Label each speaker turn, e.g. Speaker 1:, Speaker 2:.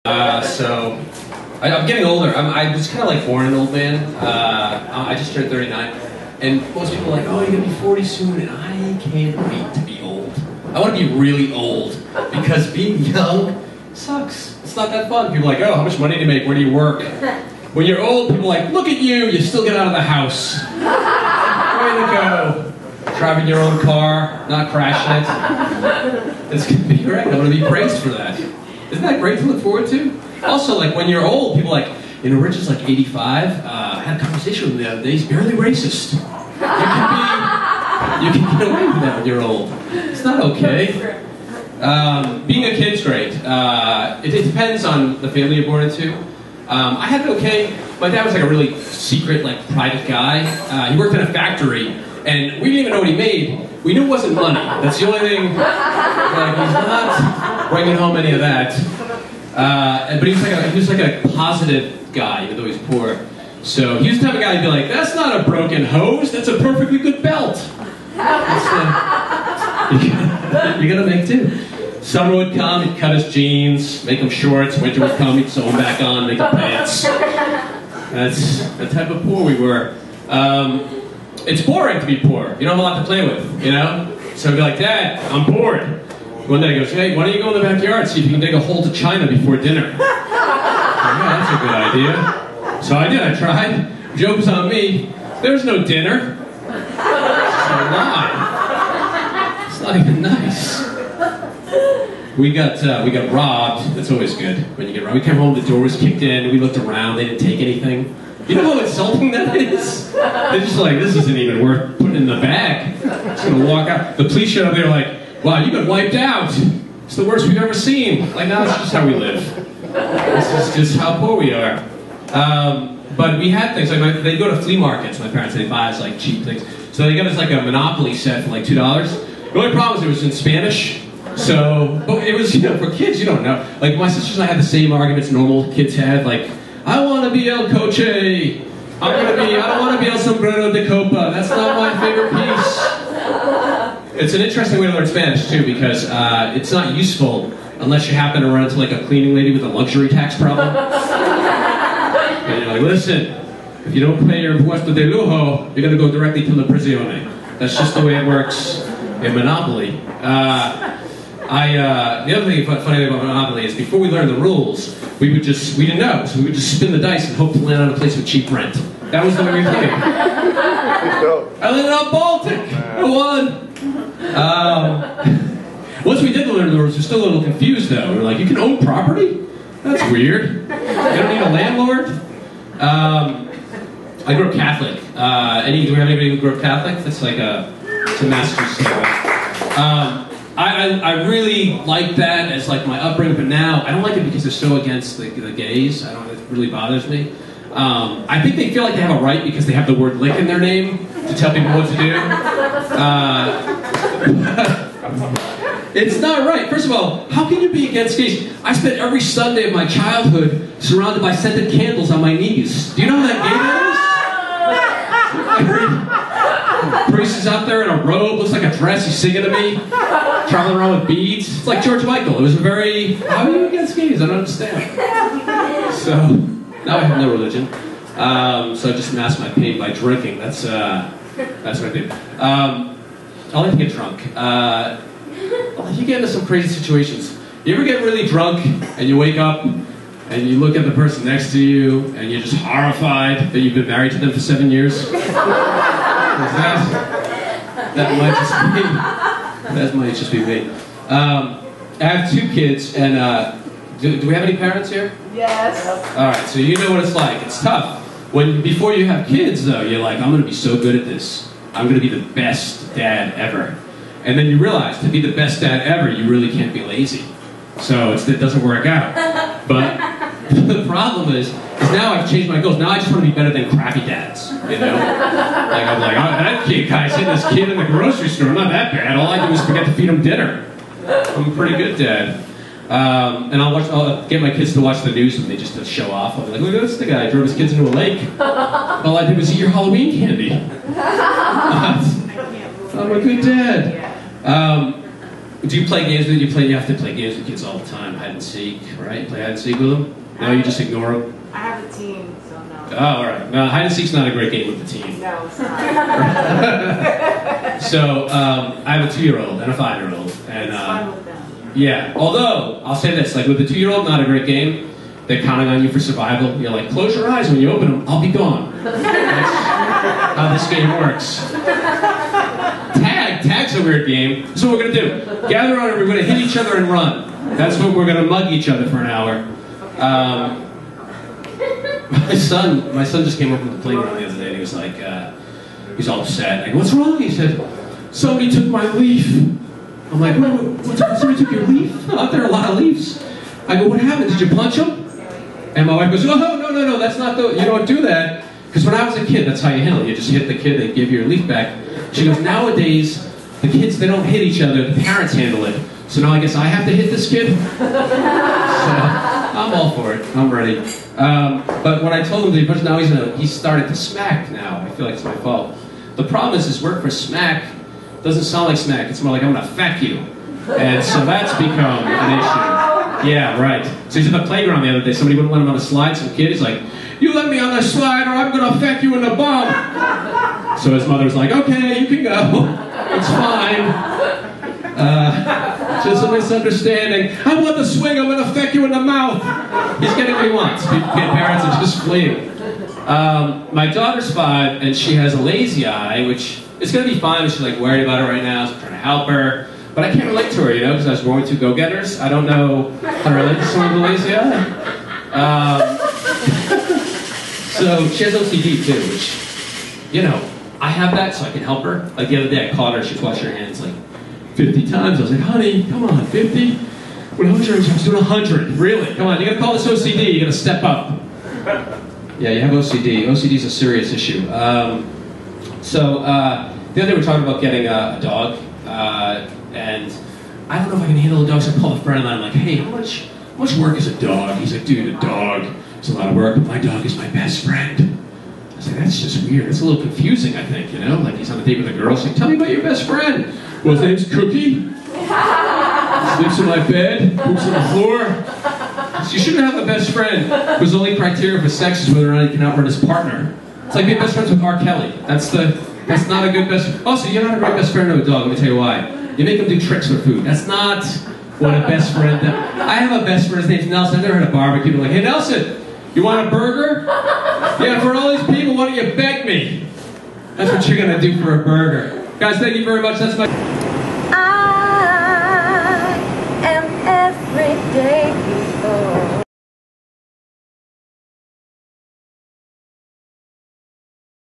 Speaker 1: So I'm getting older. I was kind of like born an old man. I just turned 39, and most people are like, "Oh, you're gonna be 40 soon," and I can't wait to be old. I want to be really old because being young sucks. It's not that fun. People are like, "Oh, how much money do you make? Where do you work?" When you're old, people are like, "Look at you! You still get out of the house. Way to go! Driving your own car, not crashing it. It's gonna be great. I'm gonna be praised for that." Isn't that great to look forward to? Also, like, when you're old, people are like, you know, Rich is like 85. I had a conversation with him the other day. He's barely racist. You can get away with that when you're old. It's not okay. Being a kid's great. It depends on the family you're born into. I had it okay. My dad was like a really secret, like, private guy. He worked in a factory, and we didn't even know what he made. We knew it wasn't money. That's the only thing. Like, he's not bringing home any of that. But he was like a positive guy, even though he's poor. So he was the type of guy who'd be like, "That's not a broken hose. That's a perfectly good belt." You're gonna make do. Summer would come, he'd cut his jeans, make them shorts. Winter would come, he'd sew them back on, make them pants. That's the type of poor we were. It's boring to be poor. You don't have a lot to play with, you know? So I'd be like, "Dad, I'm bored." One day he goes, "Hey, why don't you go in the backyard, see if you can dig a hole to China before dinner?" I'm like, "Yeah, that's a good idea." So I did, I tried. Joke's on me. There's no dinner. It's a lie. It's not even nice. We got robbed. That's always good when you get robbed. We came home, the door was kicked in, we looked around, they didn't take anything. You know how insulting that is? They're just like, "This isn't even worth putting in the bag." Just gonna walk out. The police showed up, they were like, "Wow, you've been wiped out. It's the worst we've ever seen." Like, now it's just how we live. This is just how poor we are. But we had things, like they'd go to flea markets, my parents, they'd buy us like cheap things. So they got us like a Monopoly set for like $2. The only problem was it was in Spanish. So, but it was, you know, for kids, you don't know. Like, my sisters and I had the same arguments normal kids had, like, "I want to be El Coche. I don't want to be El Sombrero de Copa. That's not my favorite piece." It's an interesting way to learn Spanish, too, because it's not useful unless you happen to run into, like, a cleaning lady with a luxury tax problem. And you're like, "Listen, if you don't pay your impuesto de lujo, you're going to go directly to la prisione." That's just the way it works in Monopoly. The other thing, funny thing about Monopoly is before we learned the rules, we didn't know, so we would just spin the dice and hope to land on a place with cheap rent. That was the way we played. I landed on Baltic. I won. Once we did learn the rules, we were still a little confused though. We were like, "You can own property? That's weird. You don't need a landlord." I grew up Catholic. Do we have anybody who grew up Catholic? That's like it's a Massachusetts thing. I really like that as like my upbringing, but now I don't like it because they're so against the gays. It really bothers me. I think they feel like they have a right because they have the word "lick" in their name to tell people what to do. It's not right. First of all, how can you be against gays? I spent every Sunday of my childhood surrounded by scented candles on my knees. Do you know how that gay that is? Priest is out there in a robe, looks like a dress, he's singing to me, traveling around with beads. It's like George Michael. It was how are you against gays? I don't understand. So, now I have no religion. So I just mask my pain by drinking. That's what I do. I like to get drunk. You get into some crazy situations. You ever get really drunk and you wake up and you look at the person next to you and you're just horrified that you've been married to them for 7 years? That might just be me. I have 2 kids, and do we have any parents here?
Speaker 2: Yes.
Speaker 1: All right, so you know what it's like. It's tough. Before you have kids, though, you're like, "I'm going to be so good at this. I'm going to be the best dad ever." And then you realize, to be the best dad ever, you really can't be lazy. So it doesn't work out. But the problem is now I've changed my goals. Now I just want to be better than crappy dads, you know? Like, I'm like, "Oh, that guy's hitting this kid in the grocery store. I'm not that bad. All I do is forget to feed him dinner. I'm a pretty good dad." And I'll get my kids to watch the news with me just to show off. I'll be like, "Look at this, the guy drove his kids into a lake. All I did was eat your Halloween candy." I'm a good dad. Do you play games with you have to play games with kids all the time. Hide and seek, right? Play hide and seek with them? No, you just ignore them?
Speaker 2: I have a team, so no.
Speaker 1: Oh, all right. Well, hide and seek's not a great game with the team.
Speaker 2: No, it's not.
Speaker 1: So, I have a 2-year-old and a 5-year-old. And,
Speaker 2: It's fun with them.
Speaker 1: yeah. Although, I'll say this, like with the 2-year-old, not a great game. They're counting on you for survival. You're like, close your eyes when you open them, I'll be gone. That's how this game works. Tag's a weird game. This is what we're gonna do. Gather around and we're gonna hit each other and run. That's what we're gonna mug each other for an hour. My son just came up from the playground the other day and he was like, he's all upset. I go, what's wrong? He said, somebody took my leaf. I'm like, somebody took your leaf? Out there are a lot of leaves. I go, what happened? Did you punch him? And my wife goes, oh, no, that's not the, you don't do that. Because when I was a kid, that's how you handle it. You just hit the kid, they give you your leaf back. She goes, nowadays, the kids, they don't hit each other, the parents handle it. So now I guess I have to hit this kid? So, I'm all for it, I'm ready. But when I told him that now he's started to smack now. I feel like it's my fault. The problem is his word for smack doesn't sound like smack, it's more like I'm gonna feck you. And so that's become an issue. Yeah, right. So he's at the playground the other day, somebody wouldn't let him on a slide, some kid, he's like, you let me on the slide or I'm gonna feck you in the bum. So his mother's like, okay, you can go. It's fine. Just a misunderstanding. I want the swing, I'm gonna feck you in the mouth. He's getting what he wants. Parents are just fleeing. My daughter's 5 and she has a lazy eye, which is gonna be fine, but she's like worried about it right now, so I'm trying to help her. But I can't relate to her, you know, because I was growing 2 go-getters. I don't know how to relate to someone with a lazy eye. So she has OCD too, which, you know, I have that so I can help her. Like the other day I caught her, she's washing her hands like 50 times. I was like, honey, come on, 50? When I was doing 100. Really? Come on, you gotta call this OCD, you gotta step up. Yeah, you have OCD. OCD is a serious issue. The other day we were talking about getting a dog, and I don't know if I can handle a dog, so I called a friend of mine, I'm like, hey, how much work is a dog? He's like, dude, a dog is a lot of work, but my dog is my best friend. I was like, that's just weird. It's a little confusing, I think, you know? Like he's on a date with a girl, she's like, tell me about your best friend. Well, his name's Cookie. Sleeps in my bed, poops on the floor. So you shouldn't have a best friend whose only criteria for sex is whether or not he can outrun his partner. It's like being best friends with R. Kelly. That's not a good best friend. Also, you're not a great best friend of a dog, let me tell you why. You make him do tricks with food. That's not what a best friend does. I have a best friend, his name's Nelson. I've never had a barbecue. I'm like, hey Nelson, you want a burger? Yeah, for all these people, why don't you beg me? That's what you're gonna do for a burger. Guys, thank you very much. That's my...
Speaker 3: I am everyday.